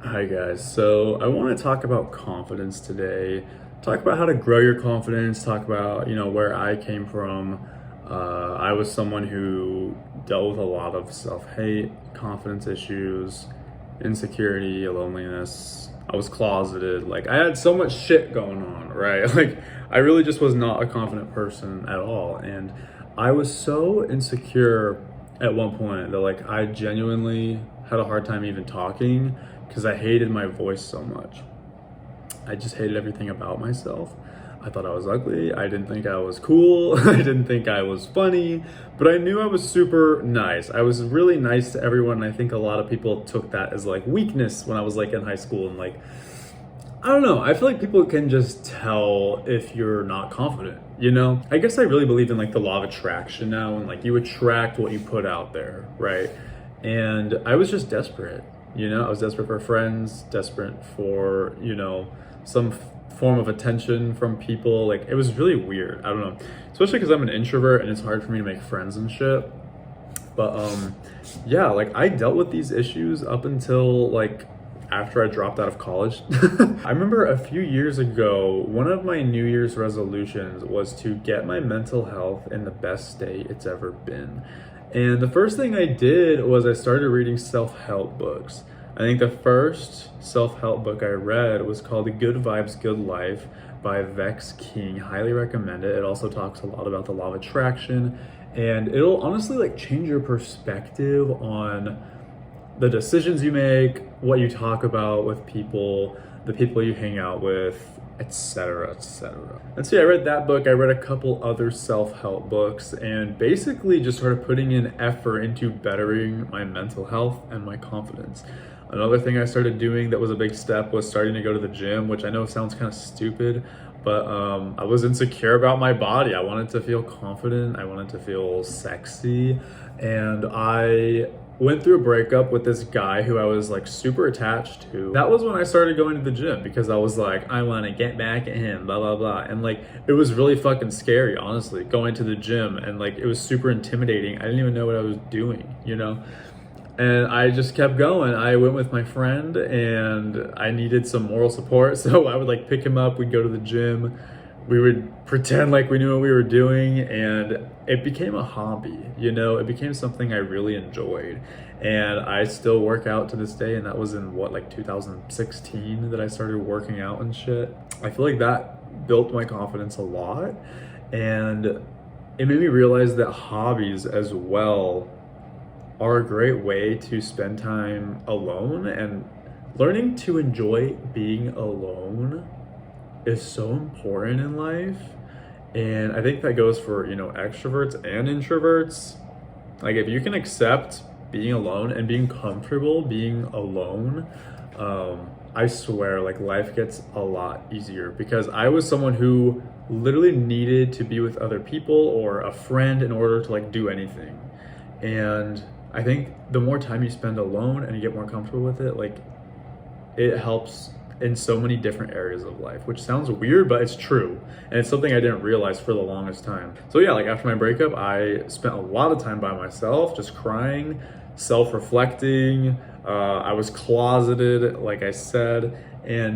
Hi guys. So I want to talk about confidence today. Talk about how to grow your confidence. Talk about where I came from. I was someone who dealt with a lot of self-hate, confidence issues, insecurity, loneliness. I was closeted. Like I had so much shit going on, right? Like I really just was not a confident person at all, and I was so insecure at one point that like I genuinely had a hard time even talking because I hated my voice so much. I just hated everything about myself. I thought I was ugly. I didn't think I was cool. I didn't think I was funny, but I knew I was super nice. I was really nice to everyone. And I think a lot of people took that as like weakness when I was like in high school and like, I don't know. I feel like people can just tell if you're not confident, you know? I guess I really believe in like the law of attraction now and like you attract what you put out there, right? And I was just desperate, I was desperate for friends, desperate for, some form of attention from people. Like it was really weird. I don't know. Especially because I'm an introvert and it's hard for me to make friends and shit. But yeah, like I dealt with these issues up until like after I dropped out of college. I remember a few years ago, one of my New Year's resolutions was to get my mental health in the best state it's ever been. And the first thing I did was I started reading self-help books. I think the first self-help book I read was called The Good Vibes, Good Life by Vex King. Highly recommend it. It also talks a lot about the law of attraction, and it'll honestly like change your perspective on the decisions you make, what you talk about with people, the people you hang out with, etc., etc. And so yeah, I read that book. I read a couple other self-help books and basically just started putting in effort into bettering my mental health and my confidence. Another thing I started doing that was a big step was starting to go to the gym, which I know sounds kind of stupid, but I was insecure about my body. I wanted to feel confident. I wanted to feel sexy. And I went through a breakup with this guy who I was like super attached to. That was when I started going to the gym because I was like, I want to get back at him, blah, blah, blah. And like, it was really fucking scary, honestly, going to the gym. And like, it was super intimidating. I didn't even know what I was doing, And I just kept going. I went with my friend and I needed some moral support. So I would like pick him up, we'd go to the gym, we would pretend like we knew what we were doing, and it became a hobby, it became something I really enjoyed. And I still work out to this day, and that was in like 2016 that I started working out and shit. I feel like that built my confidence a lot, and it made me realize that hobbies as well are a great way to spend time alone, and learning to enjoy being alone is so important in life. And I think that goes for, extroverts and introverts. Like if you can accept being alone and being comfortable being alone, I swear like life gets a lot easier, because I was someone who literally needed to be with other people or a friend in order to like do anything. And I think the more time you spend alone and you get more comfortable with it, like it helps in so many different areas of life, which sounds weird, but it's true. And it's something I didn't realize for the longest time. So yeah, like after my breakup, I spent a lot of time by myself, just crying, self-reflecting. I was closeted, like I said. And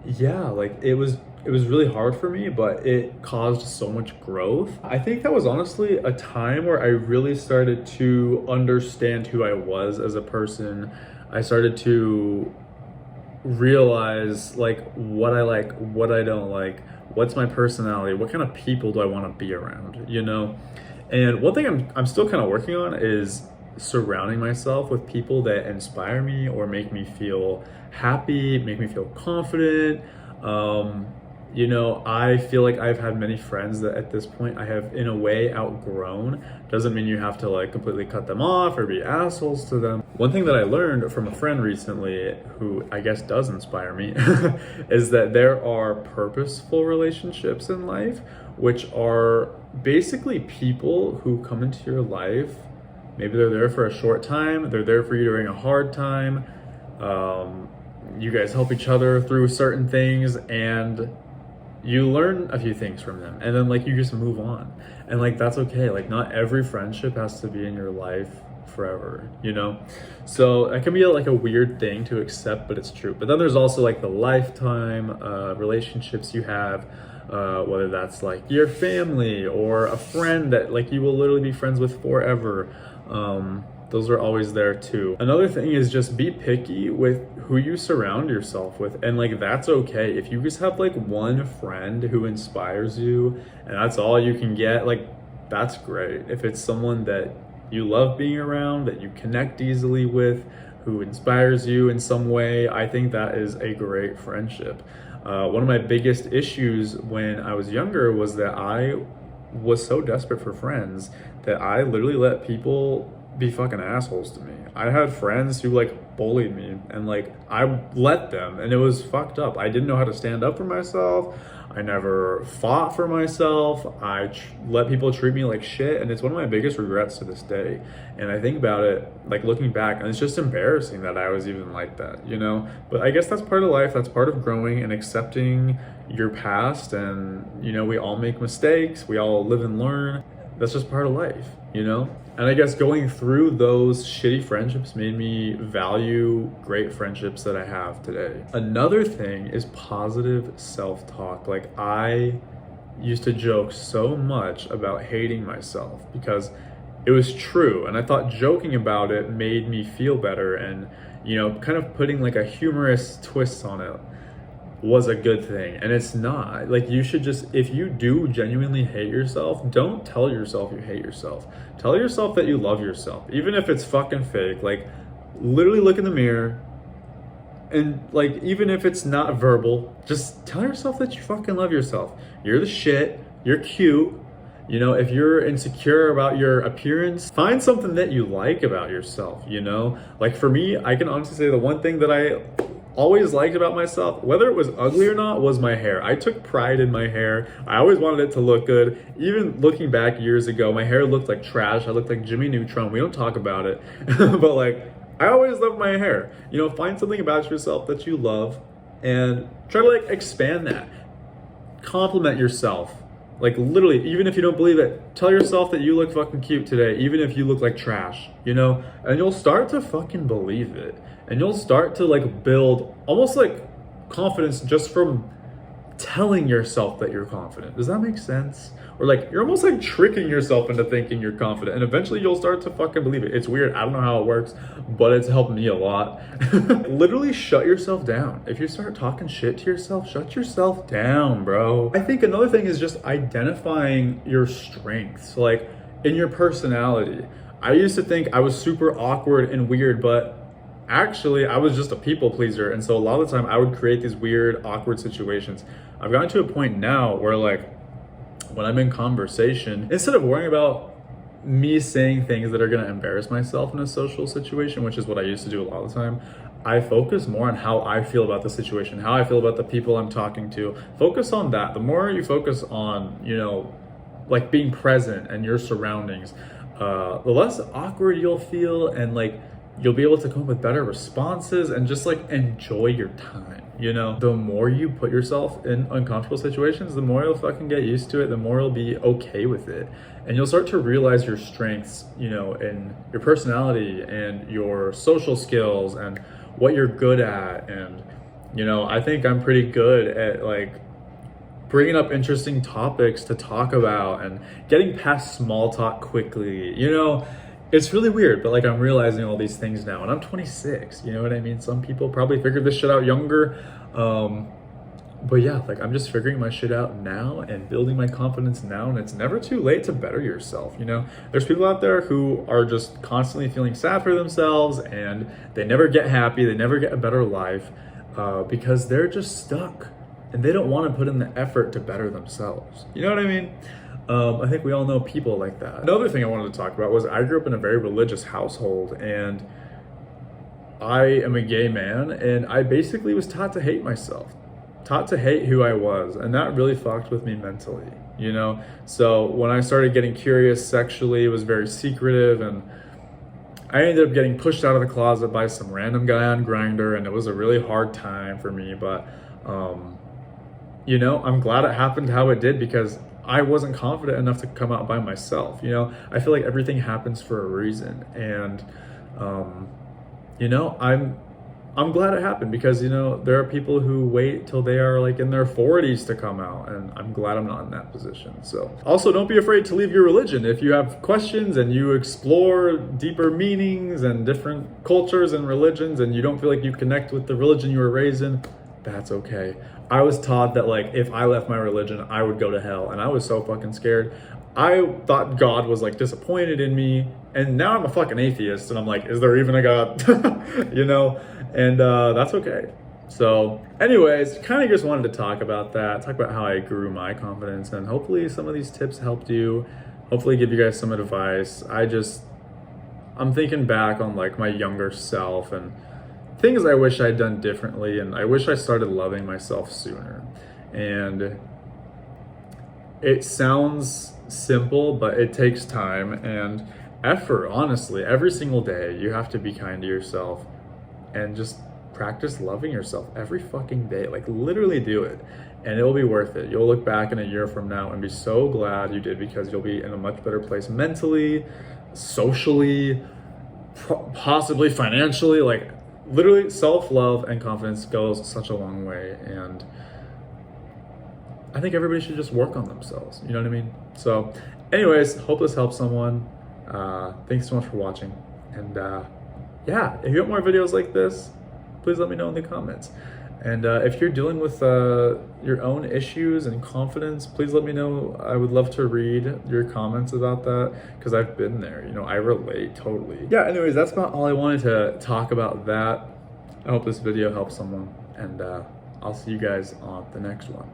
yeah, like it was really hard for me, but it caused so much growth. I think that was honestly a time where I really started to understand who I was as a person. I started to realize like what I like, what I don't like, what's my personality, what kind of people do I want to be around, And one thing I'm still kind of working on is surrounding myself with people that inspire me or make me feel happy, make me feel confident. I feel like I've had many friends that at this point I have in a way outgrown. Doesn't mean you have to like completely cut them off or be assholes to them. One thing that I learned from a friend recently, who I guess does inspire me, is that there are purposeful relationships in life, which are basically people who come into your life. Maybe they're there for a short time, they're there for you during a hard time. You guys help each other through certain things, and you learn a few things from them, and then like you just move on, and like that's okay. Like not every friendship has to be in your life forever, you know? So it can be like a weird thing to accept, but it's true. But then there's also like the lifetime relationships you have, whether that's like your family or a friend that like you will literally be friends with forever. Those are always there too. Another thing is just be picky with who you surround yourself with, and like that's okay. If you just have like one friend who inspires you and that's all you can get, like that's great. If it's someone that you love being around, that you connect easily with, who inspires you in some way, I think that is a great friendship. One of my biggest issues when I was younger was that I was so desperate for friends that I literally let people be fucking assholes to me. I had friends who like bullied me, and like I let them, and it was fucked up. I didn't know how to stand up for myself. I never fought for myself. Let people treat me like shit, and it's one of my biggest regrets to this day. And I think about it, like looking back, and it's just embarrassing that I was even like that, you know? But I guess that's part of life. That's part of growing and accepting your past. And, you know, we all make mistakes. We all live and learn. That's just part of life, you know? And I guess going through those shitty friendships made me value great friendships that I have today. Another thing is positive self-talk. Like I used to joke so much about hating myself because it was true. And I thought joking about it made me feel better, and, you know, kind of putting like a humorous twist on it was a good thing. And it's not. Like you should just, if you do genuinely hate yourself, don't tell yourself you hate yourself. Tell yourself that you love yourself, even if it's fucking fake. Like literally look in the mirror, and like even if it's not verbal, just tell yourself that you fucking love yourself. You're the shit. You're cute. You know, if you're insecure about your appearance, find something that you like about yourself, you know? Like for me, I can honestly say the one thing that I always liked about myself, whether it was ugly or not, was my hair. I took pride in my hair. I always wanted it to look good. Even looking back years ago, my hair looked like trash. I looked like Jimmy Neutron. We don't talk about it. But like, I always loved my hair. You know, find something about yourself that you love and try to like expand that. Compliment yourself. Like literally, even if you don't believe it, tell yourself that you look fucking cute today, even if you look like trash, you know? And you'll start to fucking believe it. And you'll start to like build almost like confidence just from telling yourself that you're confident. Does that make sense? Or like you're almost like tricking yourself into thinking you're confident, and eventually you'll start to fucking believe it. It's weird. I don't know how it works, but it's helped me a lot. Literally shut yourself down. If you start talking shit to yourself, shut yourself down, bro. I think another thing is just identifying your strengths, like in your personality. I used to think I was super awkward and weird, but actually I was just a people pleaser, and so a lot of the time I would create these weird awkward situations. I've gotten to a point now where like when I'm in conversation, instead of worrying about me saying things that are going to embarrass myself in a social situation, which is what I used to do a lot of the time, I focus more on how I feel about the situation, how I feel about the people I'm talking to. Focus on that. The more you focus on, you know, like being present and your surroundings, the less awkward you'll feel, and like you'll be able to come up with better responses and just like enjoy your time, you know? The more you put yourself in uncomfortable situations, the more you'll fucking get used to it, the more you'll be okay with it. And you'll start to realize your strengths, you know, in your personality and your social skills and what you're good at. And, you know, I think I'm pretty good at like bringing up interesting topics to talk about and getting past small talk quickly, you know? It's really weird, but like I'm realizing all these things now, and I'm 26, you know what I mean? Some people probably figured this shit out younger. But yeah, like I'm just figuring my shit out now and building my confidence now, and it's never too late to better yourself, you know? There's people out there who are just constantly feeling sad for themselves, and they never get happy, they never get a better life, because they're just stuck and they don't want to put in the effort to better themselves. You know what I mean? I think we all know people like that. Another thing I wanted to talk about was I grew up in a very religious household, and I am a gay man, and I basically was taught to hate myself, taught to hate who I was, and that really fucked with me mentally, you know? So when I started getting curious sexually, it was very secretive, and I ended up getting pushed out of the closet by some random guy on Grindr, and it was a really hard time for me, but you know, I'm glad it happened how it did because I wasn't confident enough to come out by myself. You know, I feel like everything happens for a reason, and you know, I'm glad it happened because, you know, there are people who wait till they are like in their 40s to come out, and I'm glad I'm not in that position. So also, don't be afraid to leave your religion. If you have questions and you explore deeper meanings and different cultures and religions and you don't feel like you connect with the religion you were raised in, that's okay. I was taught that like if I left my religion, I would go to hell, and I was so fucking scared. I thought God was like disappointed in me, and now I'm a fucking atheist, and I'm like, is there even a God? You know, and that's okay. So, anyways, kind of just wanted to talk about that, talk about how I grew my confidence, and hopefully some of these tips helped you. Hopefully, give you guys some advice. I'm thinking back on like my younger self and things I wish I'd done differently, and I wish I started loving myself sooner. And it sounds simple, but it takes time and effort, honestly. Every single day, you have to be kind to yourself and just practice loving yourself every fucking day. Like, literally do it, and it'll be worth it. You'll look back in a year from now and be so glad you did, because you'll be in a much better place mentally, socially, possibly financially. Like, literally, self-love and confidence goes such a long way, and I think everybody should just work on themselves. You know what I mean? So anyways, hope this helps someone. Thanks so much for watching. And yeah, if you want more videos like this, please let me know in the comments. And if you're dealing with your own issues and confidence, please let me know. I would love to read your comments about that, because I've been there. You know, I relate totally. Yeah, anyways, that's about all I wanted to talk about that. I hope this video helps someone, and I'll see you guys on the next one.